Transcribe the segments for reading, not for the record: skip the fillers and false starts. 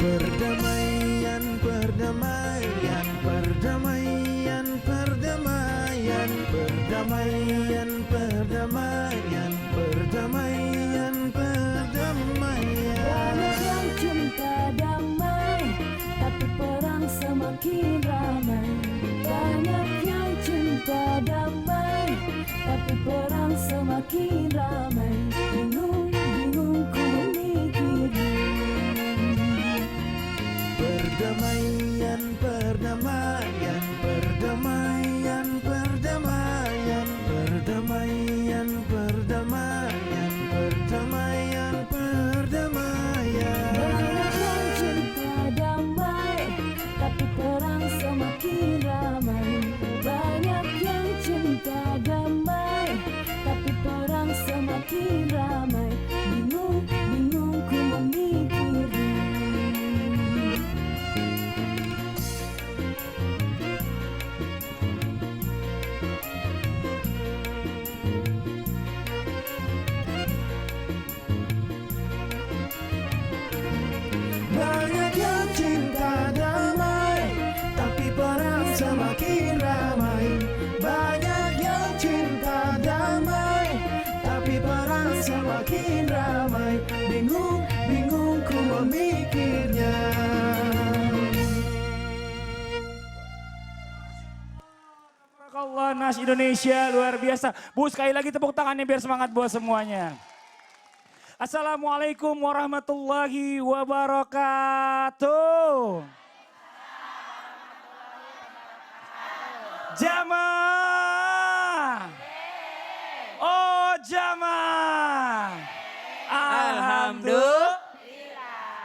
Perdamaian, perdamaian, perdamaian, perdamaian, perdamaian, perdamaian, perdamaian, perdamaian. Banyak yang cinta damai, tapi perang semakin ramai. Banyak yang cinta damai, tapi perang semakin ramai. Bingung, bingung ku memikirnya. Perdamaian, perdamaian, perdamaian, perdamaian, perdamaian, perdamaian, perdamaian, perdamaian. Banyak yang cinta damai, tapi perang semakin ramai. Banyak yang cinta damai, tapi perang semakin ramai. Bingung, bingung ku memikirnya. Banyak yang cinta damai, tapi perang semakin ramai. Banyak yang cinta damai, tapi perang semakin ramai. Bingung, bingung ku memikirnya. Allah, Nas Indonesia luar biasa. Bu, sekali lagi tepuk tangannya biar semangat buat semuanya. Assalamualaikum warahmatullahi wabarakatuh. Jamaah. Oh, jamaah.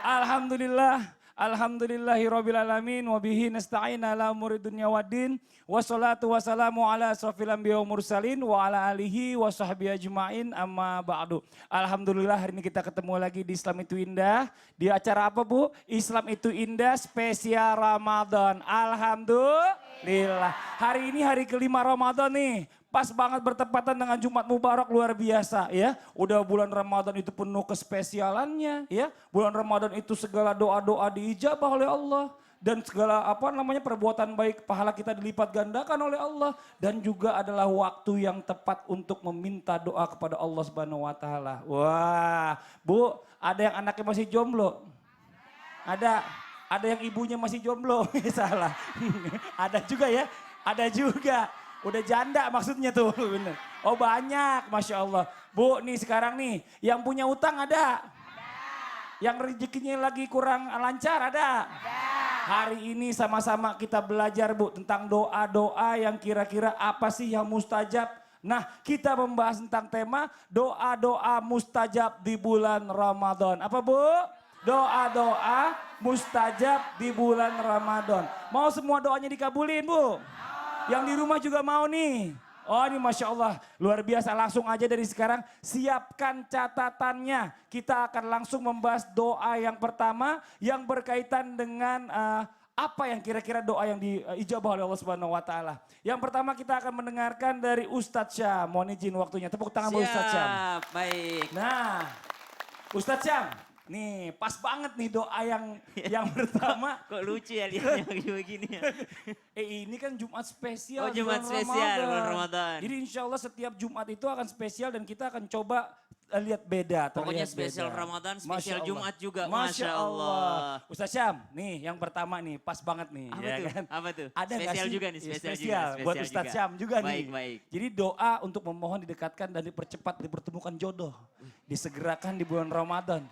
Alhamdulillah. Alhamdulillahirabbil alamin wa bihi nasta'in ala umuri dunya waddin. Wassalatu wassalamu ala asrofil anbiya wa mursalin wa ala alihi wa sahbihi ajma'in amma ba'du. Alhamdulillah hari ini kita ketemu lagi di Islam Itu Indah. Di acara apa Bu? Islam Itu Indah spesial Ramadan. Alhamdulillah. Hari ini hari kelima Ramadan nih. Pas banget bertepatan dengan Jumat Mubarak luar biasa ya. Udah bulan Ramadan itu penuh kespesialannya ya. Bulan Ramadan itu segala doa-doa diijabah oleh Allah. Dan segala perbuatan baik pahala kita dilipat gandakan oleh Allah. Dan juga adalah waktu yang tepat untuk meminta doa kepada Allah Subhanahu wa taala. Wah, Bu, ada yang anaknya masih jomblo? Ada yang ibunya masih jomblo? Salah. Ada juga ya? Ada juga. Udah janda maksudnya tuh, bener. Oh banyak, Masya Allah. Bu, nih sekarang nih, yang punya utang ada? Yang rezekinya lagi kurang lancar ada? Hari ini sama-sama kita belajar Bu, tentang doa-doa yang kira-kira apa sih yang mustajab. Nah, kita membahas tentang tema doa-doa mustajab di bulan Ramadan. Apa Bu? Doa-doa mustajab di bulan Ramadan. Mau semua doanya dikabulin Bu? Yang di rumah juga mau nih. Oh ini Masya Allah luar biasa, langsung aja dari sekarang siapkan catatannya. Kita akan langsung membahas doa yang pertama yang berkaitan dengan apa yang kira-kira doa yang diijabah oleh Allah Subhanahu wa taala. Yang pertama kita akan mendengarkan dari Ustadz Syam. Mohon izin waktunya. Tepuk tangan buat Ustadz Syam. Siap, baik. Nah, Ustadz Syam, nih pas banget nih doa yang pertama. Kok lucu ya lihatnya begini ya. Ini kan Jumat spesial. Oh, Jumat bulan spesial Ramadan. bulan Ramadan. Jadi insya Allah setiap Jumat itu akan spesial dan kita akan coba lihat beda. Pokoknya terlihat spesial beda. Ramadan, Masya spesial Allah. Jumat juga. Masya Allah. Ustaz Syam, nih yang pertama nih pas banget nih. Apa ya tuh? Kan? Apa tuh? Ada nggak Spesial sih? juga nih, Ya, spesial juga, buat spesial Ustaz juga. Syam juga nih. Baik, baik. Jadi doa untuk memohon didekatkan dan dipercepat dipertemukan jodoh. Disegerakan di bulan Ramadan.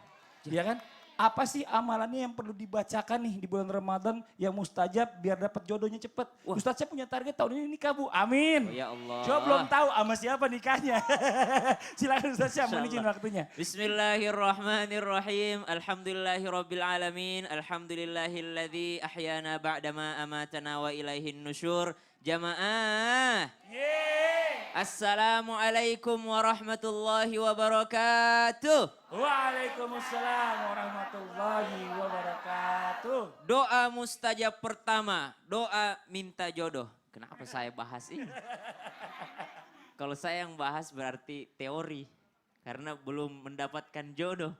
Ya kan? Apa sih amalannya yang perlu dibacakan nih di bulan Ramadan yang mustajab biar dapat jodohnya cepet? Ustaz Syam punya target tahun ini nikah Bu, amin. Oh, ya Allah. Coba belum tahu sama siapa nikahnya. Silakan Ustaz Syam, mohon izin Insyaallah. waktunya. Bismillahirrahmanirrahim. Alhamdulillahirabbil alamin. Alhamdulillahilladzi ahyana ba'dama amatana wa ilaihin nusyur. Jamaah. Assalamualaikum warahmatullahi wabarakatuh. Waalaikumsalam warahmatullahi wabarakatuh. Doa mustajab pertama, doa minta jodoh. Kenapa saya bahas ini? Kalau saya yang bahas berarti teori. Karena belum mendapatkan jodoh.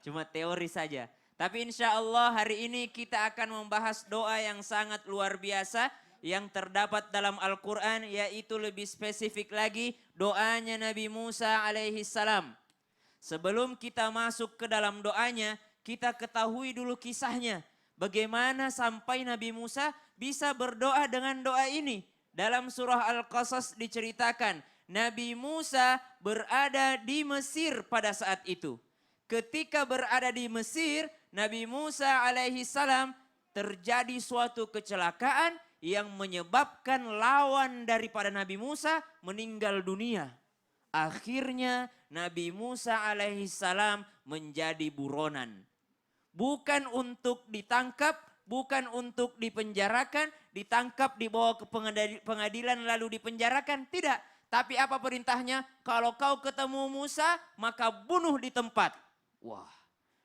Cuma teori saja. Tapi insya Allah hari ini kita akan membahas doa yang sangat luar biasa yang terdapat dalam Al-Quran, yaitu lebih spesifik lagi doanya Nabi Musa alaihi salam. Sebelum kita masuk ke dalam doanya, kita ketahui dulu kisahnya. Bagaimana sampai Nabi Musa bisa berdoa dengan doa ini. Dalam surah Al-Qasas diceritakan, Nabi Musa berada di Mesir pada saat itu. Ketika berada di Mesir, Nabi Musa alaihi salam terjadi suatu kecelakaan yang menyebabkan lawan daripada Nabi Musa meninggal dunia. Akhirnya Nabi Musa alaihi salam menjadi buronan. Bukan untuk ditangkap, bukan untuk dipenjarakan, ditangkap dibawa ke pengadilan lalu dipenjarakan, tidak. Tapi apa perintahnya? Kalau kau ketemu Musa, maka bunuh di tempat. Wah,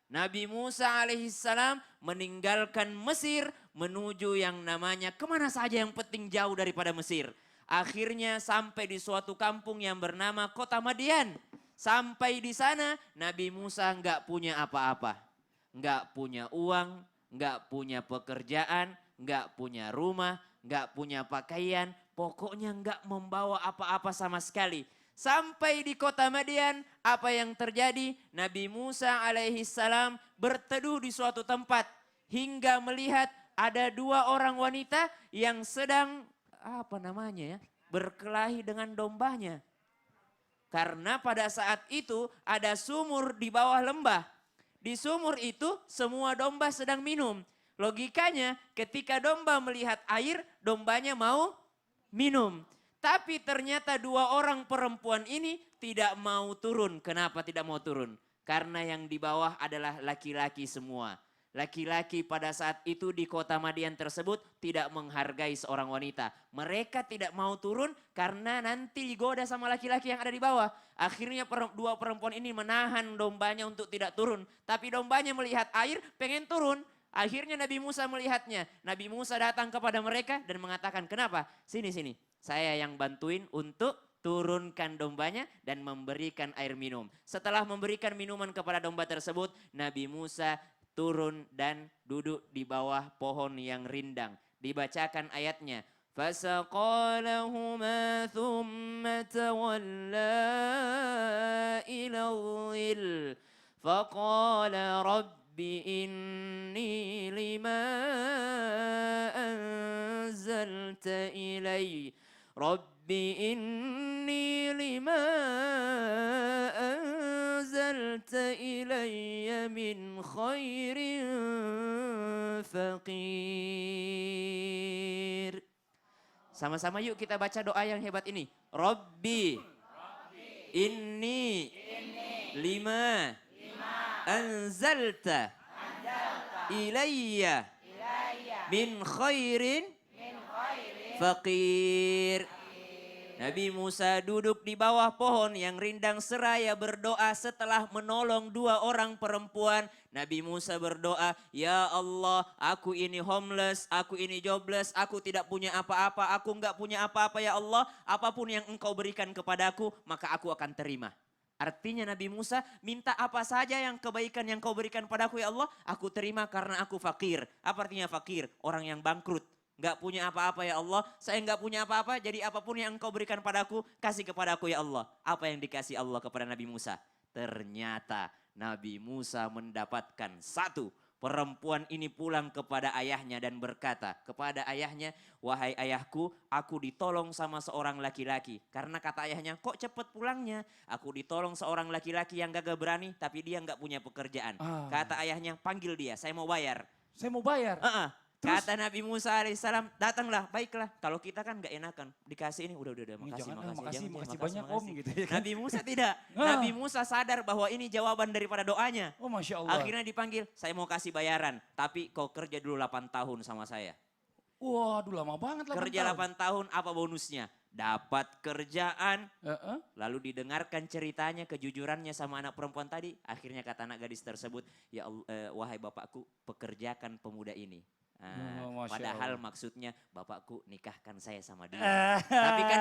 Nabi Musa alaihissalam meninggalkan Mesir menuju yang namanya kemana saja yang penting jauh daripada Mesir. Akhirnya sampai di suatu kampung yang bernama Kota Madian. Sampai di sana Nabi Musa nggak punya apa-apa. Nggak punya uang, nggak punya pekerjaan, nggak punya rumah, nggak punya pakaian. Pokoknya nggak membawa apa-apa sama sekali. Sampai di Kota Madian, apa yang terjadi? Nabi Musa alaihi salam berteduh di suatu tempat hingga melihat ada dua orang wanita yang sedang berkelahi dengan dombanya. Karena pada saat itu ada sumur di bawah lembah. Di sumur itu semua domba sedang minum. Logikanya ketika domba melihat air, dombanya mau minum. Tapi ternyata dua orang perempuan ini tidak mau turun. Kenapa tidak mau turun? Karena yang di bawah adalah laki-laki semua. Laki-laki pada saat itu di Kota Madian tersebut tidak menghargai seorang wanita. Mereka tidak mau turun karena nanti digoda sama laki-laki yang ada di bawah. Akhirnya dua perempuan ini menahan dombanya untuk tidak turun. Tapi dombanya melihat air pengen turun. Akhirnya Nabi Musa melihatnya. Nabi Musa datang kepada mereka dan mengatakan, kenapa? Sini. Saya yang bantuin untuk turunkan dombanya dan memberikan air minum. Setelah memberikan minuman kepada domba tersebut, Nabi Musa turun dan duduk di bawah pohon yang rindang. Dibacakan ayatnya. فَسَقَى لَهُمَا ثُمَّ تَوَلَّى إِلَى الظِّلِّ فَقَالَ رَبِّ إِنِّي لِمَا أَنزَلْتَ إِلَيَّ رَبِّ إِنِّي لِمَا أَنزَلْتَ إِلَيَّ مِنْ خَيْرٍ فَقِيرٌ. Sama-sama yuk kita baca doa yang hebat ini. Rabbi, inni lima anzalta ilayya min khairin faqir. Nabi Musa duduk di bawah pohon yang rindang seraya berdoa setelah menolong dua orang perempuan. Nabi Musa berdoa, ya Allah, aku ini homeless, aku ini jobless, aku tidak punya apa-apa, aku enggak punya apa-apa ya Allah. Apapun yang engkau berikan kepadaku, maka aku akan terima. Artinya Nabi Musa minta apa saja yang kebaikan yang kau berikan padaku ya Allah, aku terima karena aku fakir. Apa artinya fakir? Orang yang bangkrut. Enggak punya apa-apa ya Allah, saya enggak punya apa-apa, jadi apapun yang engkau berikan padaku, kasih kepadaku ya Allah. Apa yang dikasih Allah kepada Nabi Musa? Ternyata Nabi Musa mendapatkan satu. Perempuan ini pulang kepada ayahnya dan berkata kepada ayahnya, wahai ayahku, aku ditolong sama seorang laki-laki. Karena kata ayahnya, kok cepet pulangnya? Aku ditolong seorang laki-laki yang gagah berani, tapi dia enggak punya pekerjaan. Kata ayahnya, panggil dia, saya mau bayar. Saya mau bayar. Kata Nabi Musa alaihissalam, datanglah, baiklah. Kalau kita kan gak enakan, dikasih ini, udah, makasih banyak om gitu ya kan. Nabi Musa tidak, Nabi Musa sadar bahwa ini jawaban daripada doanya. Oh Masya Allah. Akhirnya dipanggil, saya mau kasih bayaran, tapi kau kerja dulu 8 tahun sama saya. Waduh lama banget 8 Kerja tahun. 8 tahun, apa bonusnya? Dapat kerjaan, lalu didengarkan ceritanya, kejujurannya sama anak perempuan tadi. Akhirnya kata anak gadis tersebut, ya Allah, wahai bapakku, pekerjakan pemuda ini. Nah, Oh, Masya padahal Allah. maksudnya bapakku nikahkan saya sama dia. Tapi kan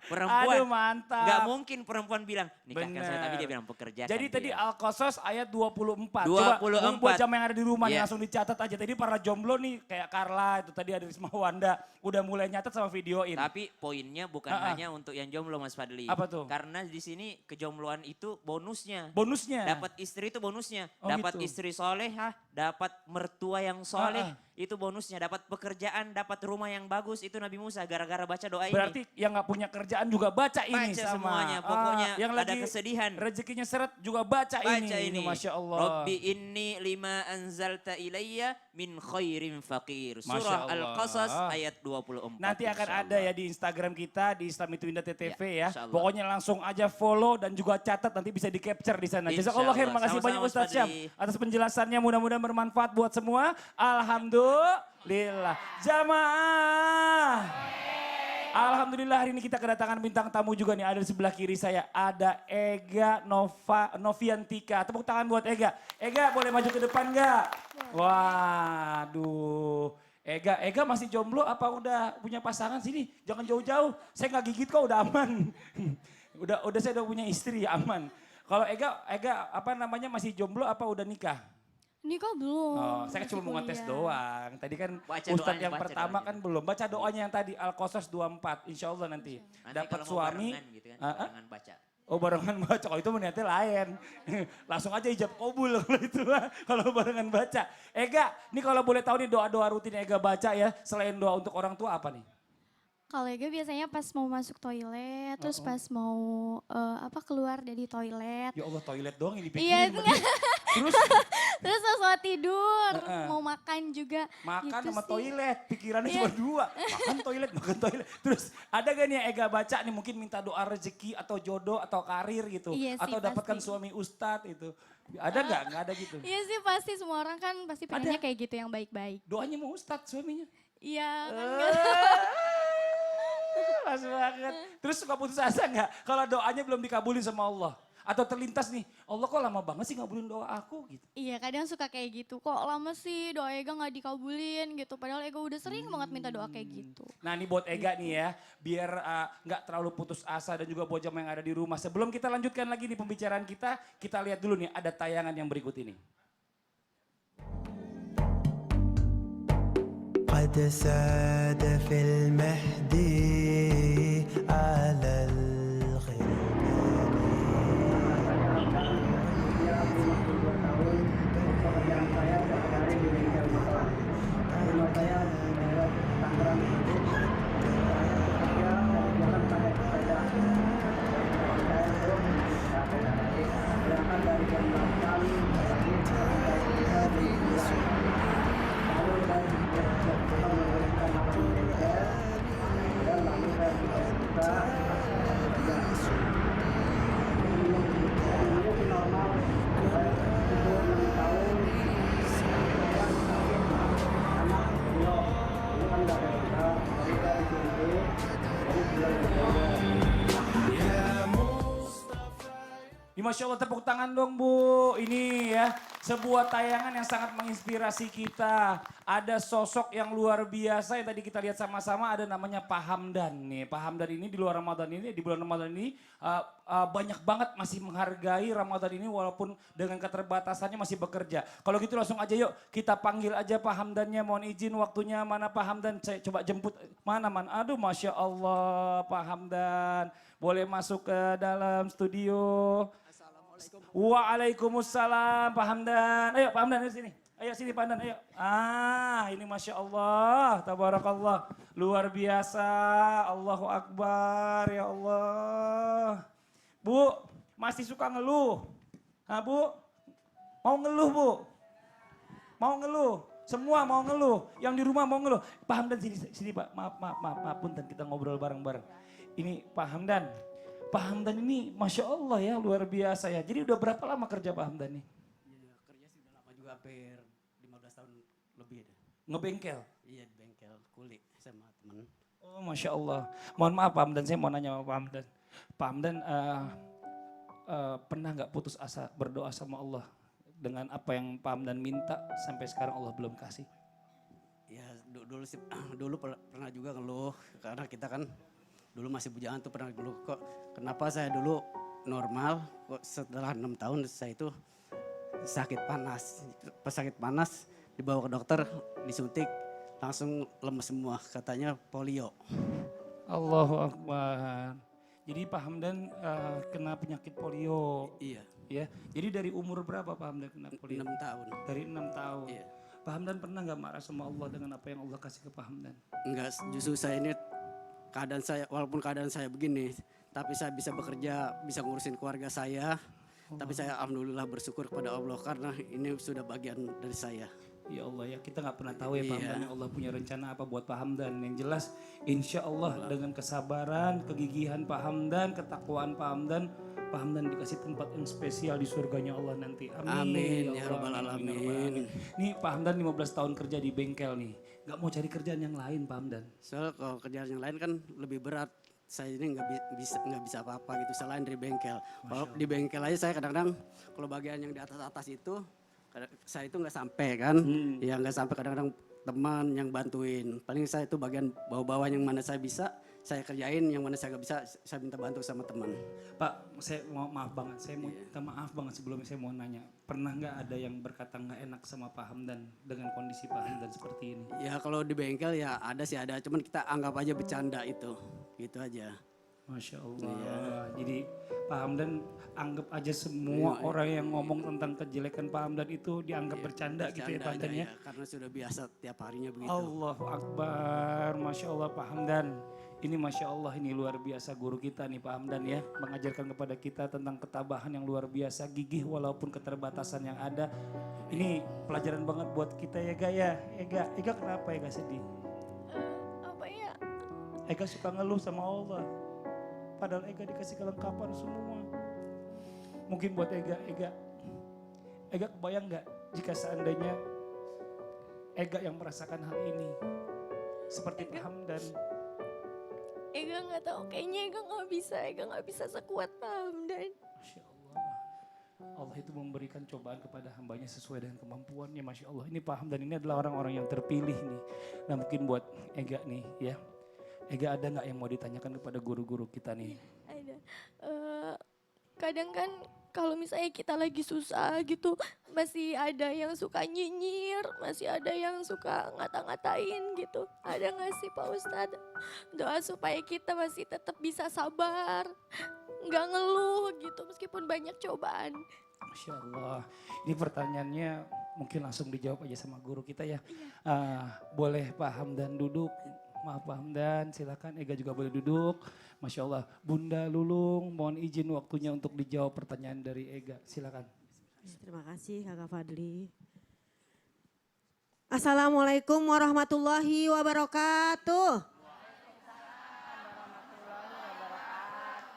perempuan Aduh mantap. nggak mungkin perempuan bilang nikahkan saya, tapi Bener. dia bilang pekerjakan Jadi tadi dia. Al-Qasas ayat 24. 24. Coba buat jam yang ada di rumah nih Iya. langsung dicatat aja. Tadi para jomblo nih kayak Carla itu tadi ada Risma Wanda udah mulai nyatat sama videoin. Tapi poinnya bukan hanya untuk yang jomblo Mas Fadli. Apa tuh? Karena di sini kejombloan itu bonusnya. Bonusnya. Dapat istri itu bonusnya. Oh, Dapat gitu. istri solehah, dapat mertua yang soleh, itu bonusnya. Dapat pekerjaan, dapat rumah yang bagus, itu Nabi Musa gara-gara baca doa Berarti ini. yang nggak punya kerjaan juga baca ini Baca sama. semuanya, pokoknya yang ada lagi kesedihan. rezekinya seret juga baca, Baca ini. ini. Masya Allah. Rabbi inni lima anzalta ilayya min khairin faqir. Masya Surah Allah. Al-Qasas ayat 24. Nanti akan Insya ada Allah. ya di Instagram kita di Islam Itu Indah TTV ya. Insya Allah. Pokoknya langsung aja follow dan juga catat nanti bisa di capture di sana. Insya Jazakallah khair. Allah. Makasih banyak Sama-sama, Ustaz Syam Fadli. atas penjelasannya. Mudah-mudahan bermanfaat buat semua. Alhamdulillah. Jamaah. Alhamdulillah hari ini kita kedatangan bintang tamu juga nih. Ada di sebelah kiri saya. Ada Ega Noviantika. Tepuk tangan buat Ega. Ega boleh maju ke depan gak? Waduh. Ega masih jomblo apa udah punya pasangan? Sini jangan jauh-jauh. Saya nggak gigit kok udah aman. udah saya udah punya istri aman. Kalau Ega apa namanya masih jomblo apa udah nikah? Nikah belum. Oh, saya masih cuma mau ngetes kuliah. doang. Tadi kan Baca Ustadz doanya, yang baca pertama doanya. kan belum. Baca doanya yang tadi Al-Qasas 24. Insya Allah nanti. Nanti Dapat kalau mau suami. barengan gitu kan, barengan baca. Oh barengan baca. Kalau itu niatnya lain. Langsung aja ijab kabul kalau itu. Kalau barengan baca. Ega, ini kalau boleh tahu nih doa-doa rutin Ega baca ya. Selain doa untuk orang tua apa nih? Kalau Ega biasanya pas mau masuk toilet, terus pas mau keluar dari toilet, Ya Allah toilet doang yang Iya, dipikirin. Terus terus setelah tidur, mau makan juga. makan gitu sama sih. toilet, pikirannya Iya. cuma dua. Makan toilet. Terus ada gak nih yang Ega baca nih mungkin minta doa rezeki atau jodoh atau karir gitu. Iya sih, atau dapatkan pasti. suami ustadz itu. Ada nggak? Nggak ada gitu. Iya sih pasti semua orang kan pasti pengennya kayak gitu yang baik-baik. Doanya mau ustadz suaminya. Iya kan Pas banget. Terus suka putus asa nggak? Kalau doanya belum dikabulin sama Allah. Atau terlintas nih, Allah kok lama banget sih ngabulin doa aku gitu. Iya kadang suka kayak gitu, kok lama sih doa Ega gak dikabulin gitu. Padahal Ega udah sering banget minta doa kayak gitu. Nah ini buat Ega nih ya, biar nggak terlalu putus asa dan juga buat jamaah yang ada di rumah. Sebelum kita lanjutkan lagi nih pembicaraan kita lihat dulu nih ada tayangan yang berikut ini. قد ساد في المهدي على Masya Allah tepuk tangan dong Bu. Ini ya sebuah tayangan yang sangat menginspirasi kita. Ada sosok yang luar biasa yang tadi kita lihat sama-sama ada namanya Pak Hamdan nih. Pak Hamdan ini di luar Ramadan ini, di bulan Ramadan ini banyak banget masih menghargai Ramadan ini walaupun dengan keterbatasannya masih bekerja. Kalau gitu langsung aja yuk kita panggil aja Pak Hamdannya. Mohon izin waktunya mana Pak Hamdan, saya coba jemput. Mana man? Aduh Masya Allah Pak Hamdan. Boleh masuk ke dalam studio. Waalaikumsalam Pak Hamdan. Ayo Pak Hamdan sini. Ayo sini Pak Hamdan, ayo. Ini Masya Allah, tabarakallah. Luar biasa, Allahu Akbar, ya Allah. Bu, masih suka ngeluh? Bu, mau ngeluh Bu? Mau ngeluh? Semua mau ngeluh, yang di rumah mau ngeluh. Pak Hamdan sini Pak, maaf punten kita ngobrol bareng-bareng. Ini Pak Hamdan. Pak Hamdan ini Masya Allah ya luar biasa ya. Jadi udah berapa lama kerja Pak Hamdan nih? Ya, kerja sih udah lama juga hampir 15 tahun lebih deh. Ngebengkel? Iya di bengkel kulit sama temen. Oh Masya Allah. Mohon maaf Pak Hamdan, saya mau nanya sama Pak Hamdan. Pak Hamdan pernah nggak putus asa berdoa sama Allah? Dengan apa yang Pak Hamdan minta sampai sekarang Allah belum kasih? dulu sih dulu pernah juga ngeluh karena kita kan dulu masih bujangan tuh pernah ngeluh kok kenapa saya dulu normal kok setelah 6 tahun saya itu sakit panas. Pas sakit panas dibawa ke dokter disuntik langsung lemes semua katanya polio. Allahu Akbar. Jadi Pak Hamdan kena penyakit polio. Iya. Ya, jadi dari umur berapa Pak Hamdan kena polio? 6 tahun. Dari 6 tahun. Iya. Pak Hamdan pernah nggak marah sama Allah dengan apa yang Allah kasih ke Pak Hamdan? Enggak, justru saya ini keadaan saya, walaupun keadaan saya begini, tapi saya bisa bekerja, bisa ngurusin keluarga saya. Tapi saya alhamdulillah bersyukur kepada Allah karena ini sudah bagian dari saya. Ya Allah ya, kita nggak pernah tahu ya Pak Iya. Hamdan, Allah punya rencana apa buat Pak Hamdan. Yang jelas insya Allah dengan kesabaran, kegigihan Pak Hamdan, ketakwaan Pak Hamdan dikasih tempat yang spesial di surganya Allah nanti. Amin. Amin, ya Allah, Rabbal amin, ya Rabbal Alamin. alamin. Nih Pak Hamdan 15 tahun kerja di bengkel nih. Nggak mau cari kerjaan yang lain Pak Hamdan? Soalnya kalau kerjaan yang lain kan lebih berat. Saya ini nggak bisa apa-apa gitu selain dari bengkel. Kalau di bengkel aja saya kadang-kadang kalau bagian yang di atas itu saya itu nggak sampai kan. Ya nggak sampai kadang-kadang teman yang bantuin. Paling saya itu bagian bawah-bawah yang mana saya bisa saya kerjain, yang mana saya nggak bisa saya minta bantu sama teman. Pak, saya mau maaf banget, saya mau minta maaf banget sebelumnya saya mau nanya. Pernah nggak ada yang berkata nggak enak sama Pak Hamdan dengan kondisi Pak Hamdan seperti ini? Ya kalau di bengkel ya ada sih ada, cuman kita anggap aja bercanda itu, gitu aja. Masya Allah. Jadi Pak Hamdan anggap aja semua orang yang ngomong tentang kejelekan Pak Hamdan itu dianggap bercanda gitu ya Pak Hamdan ya. Karena sudah biasa tiap harinya begitu. Allahu Akbar, Masya Allah Pak Hamdan. Ini Masya Allah ini luar biasa guru kita nih Pak Hamdan ya. Mengajarkan kepada kita tentang ketabahan yang luar biasa, gigih walaupun keterbatasan yang ada. Ini pelajaran banget buat kita ya Ga ya. Ega kenapa Ega sedih? Apa ya? Ega suka ngeluh sama Allah. Padahal Ega dikasih kelengkapan semua. Mungkin buat Ega kebayang nggak jika seandainya Ega yang merasakan hal ini seperti Pak Hamdan. Ega nggak tahu, kayaknya Ega nggak bisa sekuat Pak Hamdan. Masya Allah. Allah itu memberikan cobaan kepada hambanya sesuai dengan kemampuannya. Masya Allah. Ini Pak Hamdan ini adalah orang-orang yang terpilih nih. Nah mungkin buat Ega nih ya. Ega ada nggak yang mau ditanyakan kepada guru-guru kita nih? Ada. Kadang kan kalau misalnya kita lagi susah gitu, masih ada yang suka nyinyir, masih ada yang suka ngata-ngatain gitu. Ada nggak sih Pak Ustadz doa supaya kita masih tetap bisa sabar, nggak ngeluh gitu meskipun banyak cobaan. Masya Allah. Ini pertanyaannya mungkin langsung dijawab aja sama guru kita ya. Boleh Pak Hamdan duduk. Maaf Pak Hamdan, silakan Ega juga boleh duduk. Masya Allah. Bunda Lulung, mohon izin waktunya untuk dijawab pertanyaan dari Ega. Silakan. Terima kasih Kakak Fadli. Assalamualaikum warahmatullahi wabarakatuh.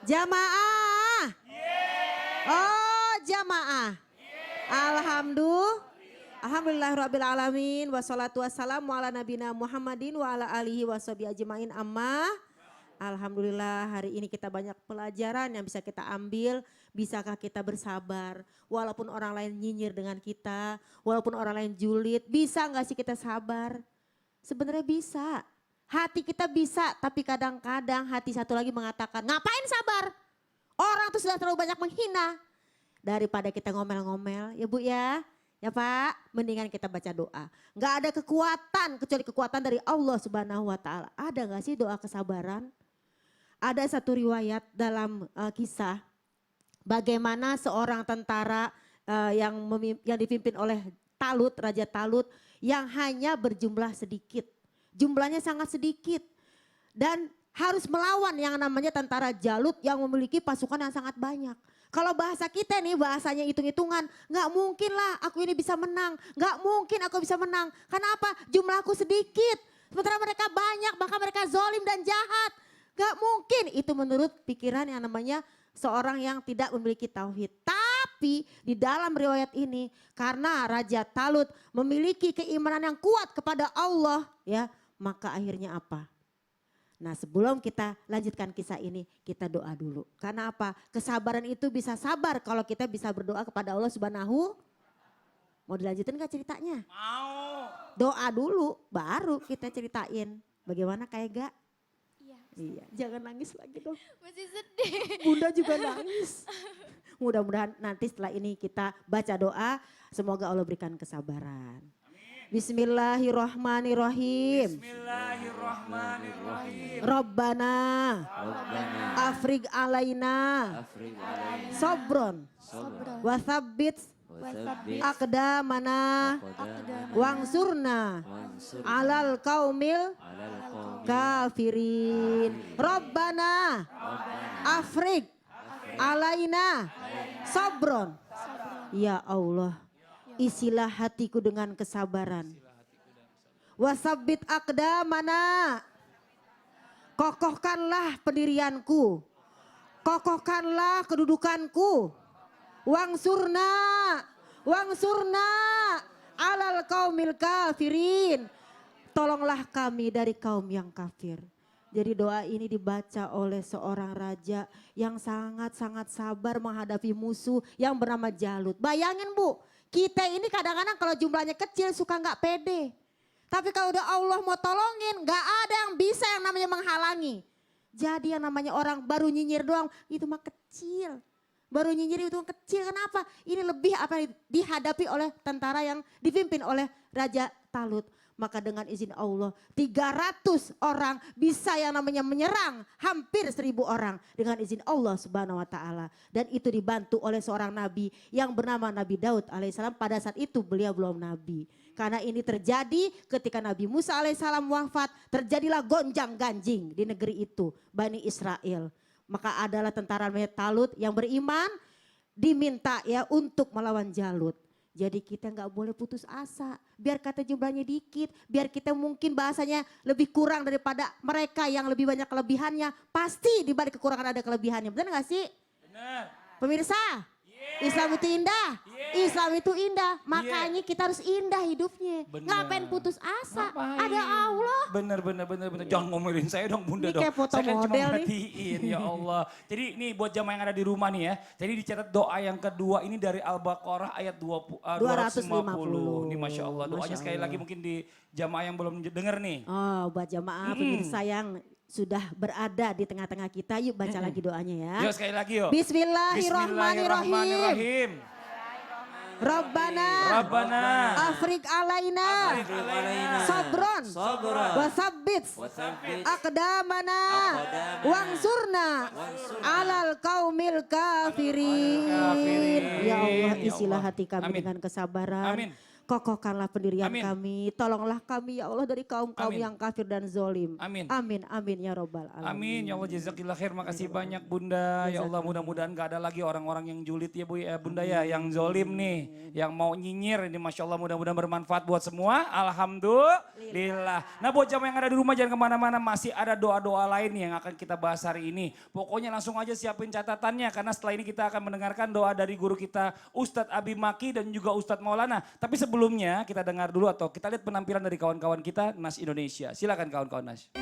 Jamaah. Oh jamaah. Alhamdulillahirrabbilalamin. Wassalatu wassalamu ala nabina Muhammadin wa ala alihi wa sahbihi ajma'in amma. Alhamdulillah hari ini kita banyak pelajaran yang bisa kita ambil. Bisakah kita bersabar walaupun orang lain nyinyir dengan kita. Walaupun orang lain julid. Bisa gak sih kita sabar? Sebenarnya bisa. Hati kita bisa tapi kadang-kadang hati satu lagi mengatakan ngapain sabar? Orang tuh sudah terlalu banyak menghina. Daripada kita ngomel-ngomel ya Bu ya. Ya Pak, mendingan kita baca doa. Gak ada kekuatan kecuali kekuatan dari Allah Subhanahu wa Ta'ala. Ada gak sih doa kesabaran? Ada satu riwayat dalam kisah bagaimana seorang tentara yang dipimpin oleh Talut, Raja Talut yang hanya berjumlah sedikit. Jumlahnya sangat sedikit dan harus melawan yang namanya tentara Jalut yang memiliki pasukan yang sangat banyak. Kalau bahasa kita nih bahasanya hitung-hitungan, nggak mungkin lah aku ini bisa menang, nggak mungkin aku bisa menang. Kenapa? Jumlahku sedikit, sementara mereka banyak, bahkan mereka zolim dan jahat. Nggak mungkin, itu menurut pikiran yang namanya seorang yang tidak memiliki tauhid. Tapi di dalam riwayat ini, karena Raja Talut memiliki keimanan yang kuat kepada Allah, ya maka akhirnya apa? Nah sebelum kita lanjutkan kisah ini, kita doa dulu. Karena apa? Kesabaran itu bisa sabar kalau kita bisa berdoa kepada Allah Subhanahu. Mau dilanjutin gak ceritanya? Mau. doa dulu baru kita ceritain. Bagaimana kayak gak? Iya. Iya, jangan nangis lagi dong. Masih sedih. Bunda juga nangis. Mudah-mudahan nanti setelah ini kita baca doa, semoga Allah berikan kesabaran. Bismillahirrahmanirrahim. Bismillahirrahmanirrahim. Rabbana afrig alaina sobron wasabbit aqdamana wangsurna alal qaumil kafirin. Rabbana afrig alaina sobron. Ya Allah, isilah hatiku dengan kesabaran. Wasabbit aqdamana, kokohkanlah pendirianku, kokohkanlah kedudukanku. Wangsurna, wangsurna alal qaumil kafirin. Tolonglah kami dari kaum yang kafir. Jadi doa ini dibaca oleh seorang raja yang sangat-sangat sabar menghadapi musuh yang bernama Jalut. Bayangin Bu, kita ini kadang-kadang kalau jumlahnya kecil suka nggak pede. Tapi kalau udah Allah mau tolongin, nggak ada yang bisa yang namanya menghalangi. Jadi yang namanya orang baru nyinyir doang, itu mah kecil. Baru nyinyir itu kecil, kenapa? Ini lebih apa yang dihadapi oleh tentara yang dipimpin oleh Raja Talut. Maka dengan izin Allah 300 orang bisa yang namanya menyerang hampir 1000 orang dengan izin Allah Subhanahu wa taala. Dan itu dibantu oleh seorang nabi yang bernama Nabi Daud alaihissalam. Pada saat itu beliau belum nabi. Karena ini terjadi ketika Nabi Musa alaihissalam wafat, terjadilah gonjang-ganjing di negeri itu, Bani Israel. Maka adalah tentara Talut yang beriman diminta ya untuk melawan Jalut. Jadi kita nggak boleh putus asa, biar kata jumlahnya dikit, biar kita mungkin bahasanya lebih kurang daripada mereka yang lebih banyak kelebihannya. Pasti di balik kekurangan ada kelebihannya, benar nggak sih? Benar. Pemirsa, Islam itu indah, Islam itu indah, makanya kita harus indah hidupnya. Bener. Ngapain putus asa? Ngapain? Ada Allah. Bener. Jangan ngomelin saya dong Bunda Ini dong. kayak foto Saya kan cuma model nih. merhatiin ya Allah. Jadi ini buat jamaah yang ada di rumah nih ya. Jadi dicatat doa yang kedua ini dari Al-Baqarah ayat 250. Ini Masya Allah. Doanya Masya sekali Allah. lagi mungkin di jamaah yang belum denger nih. Oh, buat jamaah pemirsa yang sudah berada di tengah-tengah kita, yuk baca lagi doanya ya. Yuk sekali lagi yuk. Bismillahirrahmanirrahim. Rabbana afrik alaina sabron wasabbit aqdamana wangsurna alal qaumil kafirin. Ya Allah, isilah hati kami dengan kesabaran. Amin. Kokohkanlah pendirian Amin. kami. Tolonglah kami ya Allah dari kaum-kaum Amin. yang kafir dan zolim. Amin. Amin, amin ya robbal alamin. Amin ya Allah, jazakillah khair, makasih banyak Bunda. Ya Allah, mudah-mudahan gak ada lagi orang-orang yang julid ya Bu ya Bunda ya, yang zolim nih, yang mau nyinyir ini Masya Allah, mudah-mudahan bermanfaat buat semua. Alhamdulillah. Nah buat jamaah yang ada di rumah jangan kemana-mana, masih ada doa-doa lain yang akan kita bahas hari ini. Pokoknya langsung aja siapin catatannya karena setelah ini kita akan mendengarkan doa dari guru kita Ustadz Abi Maki dan juga Ustadz Maulana. Tapi sebelumnya kita dengar dulu atau kita lihat penampilan dari kawan-kawan kita Nas Indonesia. Silakan kawan-kawan Nas.